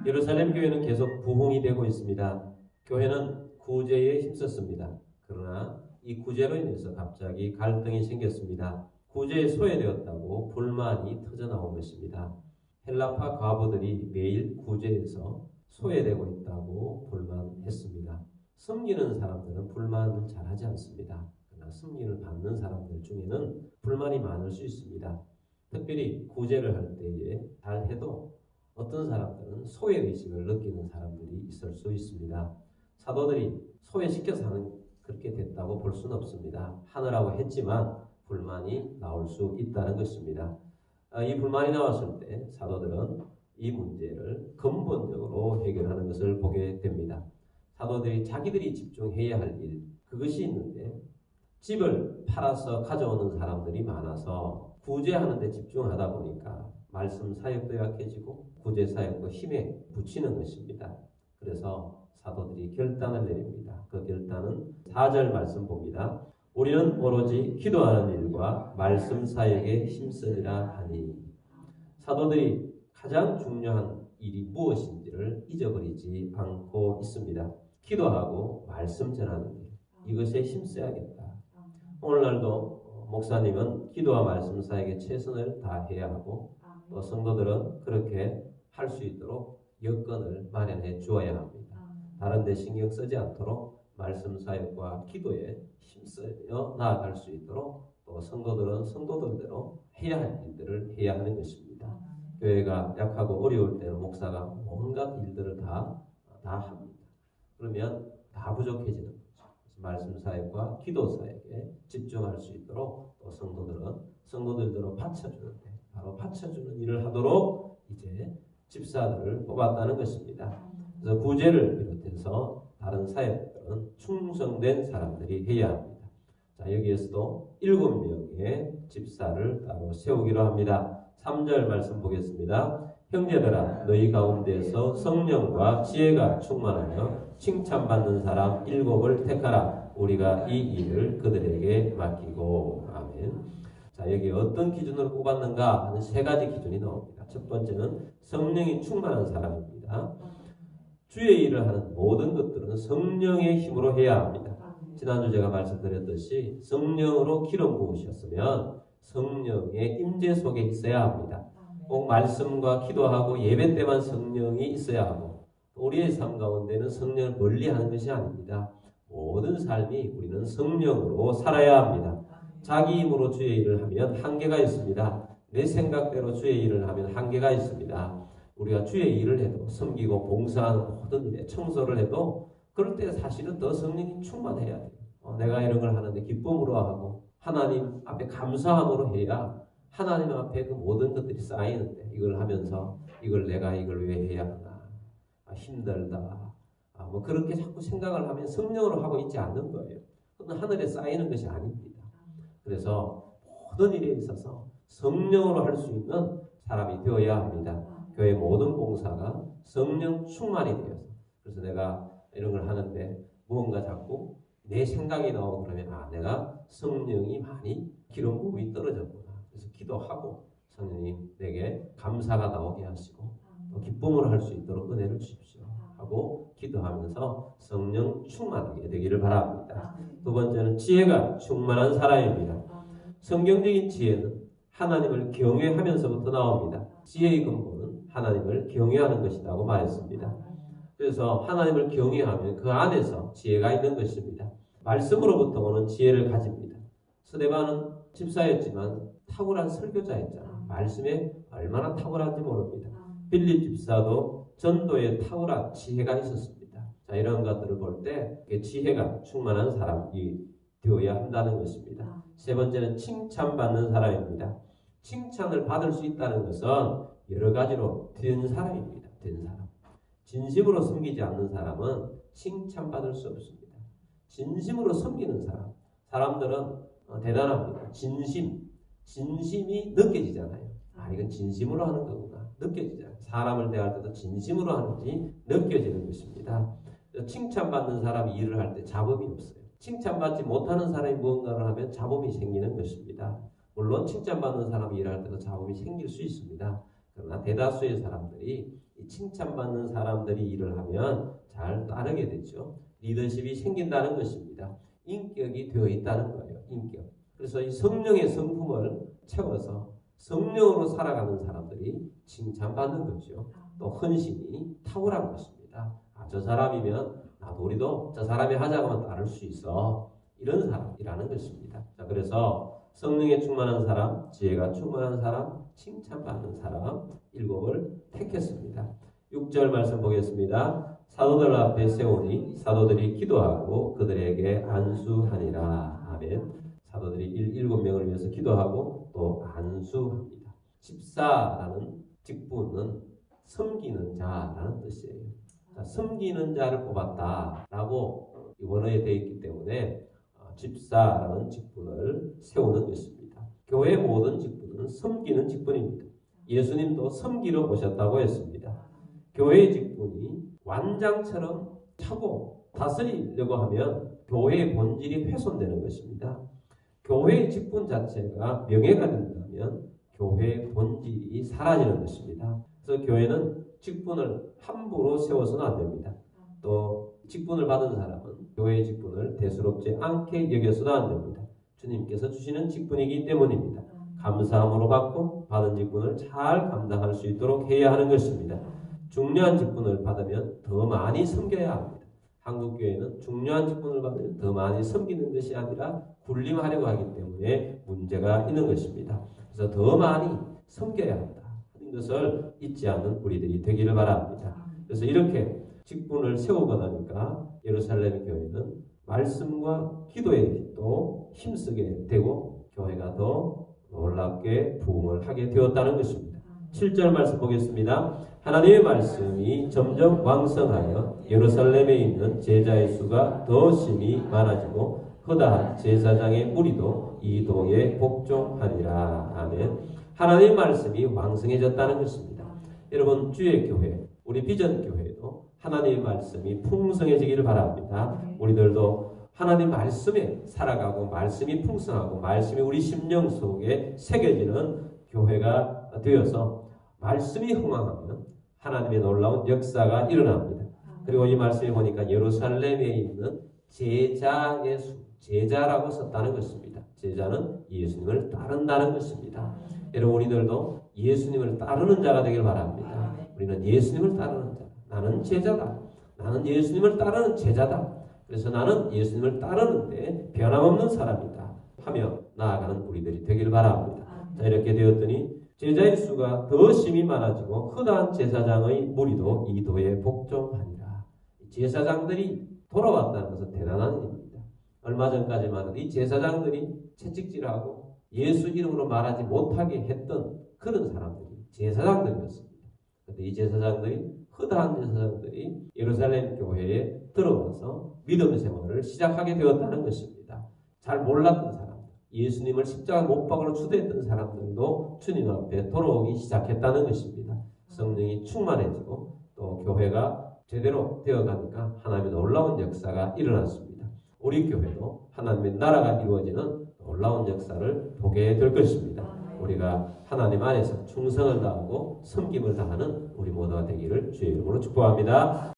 예루살렘 교회는 계속 부흥이 되고 있습니다. 교회는 구제에 힘썼습니다. 그러나 이 구제로 인해서 갑자기 갈등이 생겼습니다. 구제에 소외되었다고 불만이 터져나온 것입니다. 헬라파 과부들이 매일 구제에서 소외되고 있다고 불만했습니다. 섬기는 사람들은 불만을 잘하지 않습니다. 그러나 섬기를 받는 사람들 중에는 불만이 많을 수 있습니다. 특별히 구제를 할 때에 잘해도 어떤 사람들은 소외의식을 느끼는 사람들이 있을 수 있습니다. 사도들이 소외시켜서 하는 그렇게 됐다고 볼 수는 없습니다. 하느라고 했지만 불만이 나올 수 있다는 것입니다. 이 불만이 나왔을 때 사도들은 이 문제를 근본적으로 해결하는 것을 보게 됩니다. 사도들이 자기들이 집중해야 할 일, 그것이 있는데 집을 팔아서 가져오는 사람들이 많아서 구제하는 데 집중하다 보니까 말씀 사역도 약해지고 구제 사역도 힘에 붙이는 것입니다. 그래서 사도들이 결단을 내립니다. 그 결단은 4절 말씀 봅니다. 우리는 오로지 기도하는 일과 말씀 사역에 힘쓰리라 하니. 사도들이 가장 중요한 일이 무엇인지를 잊어버리지 않고 있습니다. 기도하고 말씀 전하는 일, 이것에 힘써야겠다. 오늘날도 목사님은 기도와 말씀 사역에 최선을 다해야 하고 또 성도들은 그렇게 할 수 있도록 여건을 마련해 주어야 합니다. 다른 데 신경 쓰지 않도록 말씀 사역과 기도에 힘써 나아갈 수 있도록 또 성도들은 성도들대로 해야 할 일들을 해야 하는 것입니다. 교회가 약하고 어려울 때는 목사가 온갖 일들을 다 합니다. 그러면 다 부족해지는 거죠. 말씀 사역과 기도 사역에 집중할 수 있도록 또 성도들은 성도들대로 받쳐주는데 바로 받쳐주는 일을 하도록 이제 집사들을 뽑았다는 것입니다. 그래서 구제를 비롯해서 다른 사역들은 충성된 사람들이 해야 합니다. 자, 여기에서도 7명의 집사를 따로 세우기로 합니다. 3절 말씀 보겠습니다. 형제들아 너희 가운데서 성령과 지혜가 충만하여 칭찬받는 사람 7을 택하라. 우리가 이 일을 그들에게 맡기고. 아멘. 자, 여기 어떤 기준으로 뽑았는가 하는 3가지 기준이 나옵니다. 첫 번째는 성령이 충만한 사람입니다. 주의 일을 하는 모든 것들은 성령의 힘으로 해야 합니다. 지난주 제가 말씀드렸듯이 성령으로 기름 부으셨으면 성령의 임재 속에 있어야 합니다. 꼭 말씀과 기도하고 예배 때만 성령이 있어야 하고 우리의 삶 가운데는 성령을 멀리하는 것이 아닙니다. 모든 삶이 우리는 성령으로 살아야 합니다. 자기 힘으로 주의 일을 하면 한계가 있습니다. 내 생각대로 주의 일을 하면 한계가 있습니다. 우리가 주의 일을 해도 섬기고 봉사하는 모든 일에 청소를 해도 그럴 때 사실은 더 성령이 충만해야 돼요. 내가 이런 걸 하는데 기쁨으로 하고 하나님 앞에 감사함으로 해야 하나님 앞에 그 모든 것들이 쌓이는데 이걸 하면서 내가 이걸 왜 해야 하나 힘들다 뭐 그렇게 자꾸 생각을 하면 성령으로 하고 있지 않는 거예요. 그건 하늘에 쌓이는 것이 아닙니다. 그래서 모든 일에 있어서 성령으로 할 수 있는 사람이 되어야 합니다. 교회 모든 봉사가 성령 충만이 되어서 그래서 내가 이런 걸 하는데 무언가 자꾸 내 생각이 나오고 그러면 내가 성령이 많이 기름 부음이 떨어졌구나. 그래서 기도하고 성령님 내게 감사가 나오게 하시고 또 기쁨으로 할 수 있도록 은혜를 주십시오 하고 기도하면서 성령 충만하게 되기를 바랍니다. 두 번째는 지혜가 충만한 사람입니다. 성경적인 지혜는 하나님을 경외하면서부터 나옵니다. 지혜의 근본은 하나님을 경외하는 것이라고 말했습니다. 그래서 하나님을 경외하면 그 안에서 지혜가 있는 것입니다. 말씀으로부터 오는 지혜를 가집니다. 스데반은 집사였지만 탁월한 설교자였잖아요. 말씀에 얼마나 탁월한지 모릅니다. 빌립 집사도 전도에 탁월한 지혜가 있었습니다. 자, 이런 것들을 볼 때 지혜가 충만한 사람이 되어야 한다는 것입니다. 세 번째는 칭찬받는 사람입니다. 칭찬을 받을 수 있다는 것은 여러 가지로 된 사람입니다. 된 사람. 진심으로 섬기지 않는 사람은 칭찬받을 수 없습니다. 진심으로 섬기는 사람. 사람들은 대단합니다. 진심이 느껴지잖아요. 이건 진심으로 하는 거구나. 느껴지잖아요. 사람을 대할 때도 진심으로 하는지 느껴지는 것입니다. 칭찬받는 사람이 일을 할 때 잡음이 없어요. 칭찬받지 못하는 사람이 무언가를 하면 잡음이 생기는 것입니다. 물론 칭찬받는 사람이 일할 때도 잡음이 생길 수 있습니다. 그러나 대다수의 사람들이 이 칭찬받는 사람들이 일을 하면 잘 따르게 되죠. 리더십이 생긴다는 것입니다. 인격이 되어 있다는 거예요. 인격. 그래서 이 성령의 성품을 채워서 성령으로 살아가는 사람들이 칭찬받는 거죠. 또 헌신이 탁월한 것입니다. 저 사람이면 나도 우리도 저 사람이 하자고 하면 따를 수 있어. 이런 사람이라는 것입니다. 자, 그래서 성령에 충만한 사람, 지혜가 충만한 사람, 칭찬받는 사람 7을 택했습니다. 6절 말씀 보겠습니다. 사도들 앞에 세우니 사도들이 기도하고 그들에게 안수하니라. 아멘. 사도들이 7명을 위해서 기도하고 또 안수합니다. 집사라는 직분은 섬기는 자라는 뜻이에요. 자, 섬기는 자를 뽑았다라고 원어에 되어 있기 때문에 집사라는 직분을 세우는 것입니다. 교회 모든 직분은 섬기는 직분입니다. 예수님도 섬기러 오셨다고 했습니다. 교회의 직분이 완장처럼 차고 다스리려고 하면 교회의 본질이 훼손되는 것입니다. 교회의 직분 자체가 명예가 된다면 교회의 본질이 사라지는 것입니다. 그래서 교회는 직분을 함부로 세워서는 안 됩니다. 또 직분을 받은 사람은 교회의 직분을 대수롭지 않게 여겨서도 안 됩니다. 주님께서 주시는 직분이기 때문입니다. 감사함으로 받고 받은 직분을 잘 감당할 수 있도록 해야 하는 것입니다. 중요한 직분을 받으면 더 많이 섬겨야 합니다. 한국교회는 중요한 직분을 받으면 더 많이 섬기는 것이 아니라 군림하려고 하기 때문에 문제가 있는 것입니다. 그래서 더 많이 섬겨야 한다 하는 것을 잊지 않는 우리들이 되기를 바랍니다. 그래서 이렇게 직분을 세우고 나니까 예루살렘 교회는 말씀과 기도에 또 힘쓰게 되고 교회가 더 놀랍게 부흥을 하게 되었다는 것입니다. 7절 말씀 보겠습니다. 하나님의 말씀이 점점 왕성하여 예루살렘에 있는 제자의 수가 더 심히 많아지고 허다한 제사장의 무리도 이 도에 복종하니라. 아멘. 하나님의 말씀이 왕성해졌다는 것입니다. 여러분, 주의 교회, 우리 비전 교회도 하나님의 말씀이 풍성해지기를 바랍니다. 우리들도 하나님 말씀에 살아가고 말씀이 풍성하고 말씀이 우리 심령 속에 새겨지는 교회가 되어서 말씀이 흥황하면 하나님의 놀라운 역사가 일어납니다. 그리고 이 말씀에 보니까 예루살렘에 있는 제자의 수, 제자라고 썼다는 것입니다. 제자는 예수님을 따른다는 것입니다. 여러분, 우리들도 예수님을 따르는 자가 되길 바랍니다. 우리는 예수님을 따르는 자. 나는 제자다. 나는 예수님을 따르는 제자다. 그래서 나는 예수님을 따르는데 변함없는 사람이다 하며 나아가는 우리들이 되길 바랍니다. 자, 이렇게 되었더니 제자의 수가 더 심히 많아지고 허다한 제사장의 무리도 이 도에 복종하니라. 제사장들이 돌아왔다는 것은 대단한 일입니다. 얼마 전까지만 해도 이 제사장들이 채찍질하고 예수 이름으로 말하지 못하게 했던 그런 사람들이 제사장들이었습니다. 그런데 이 제사장들이 허다한 제사장들이 예루살렘 교회에 들어와서 믿음 생활을 시작하게 되었다는 것입니다. 잘 몰랐던 사람, 예수님을 십자가 못 박으러 추대했던 사람들도 주님 앞에 돌아오기 시작했다는 것입니다. 성령이 충만해지고 또 교회가 제대로 되어가니까 하나님의 놀라운 역사가 일어났습니다. 우리 교회도 하나님의 나라가 이루어지는 놀라운 역사를 보게 될 것입니다. 우리가 하나님 안에서 충성을 다하고 섬김을 다하는 우리 모두가 되기를 주의 이름으로 축복합니다.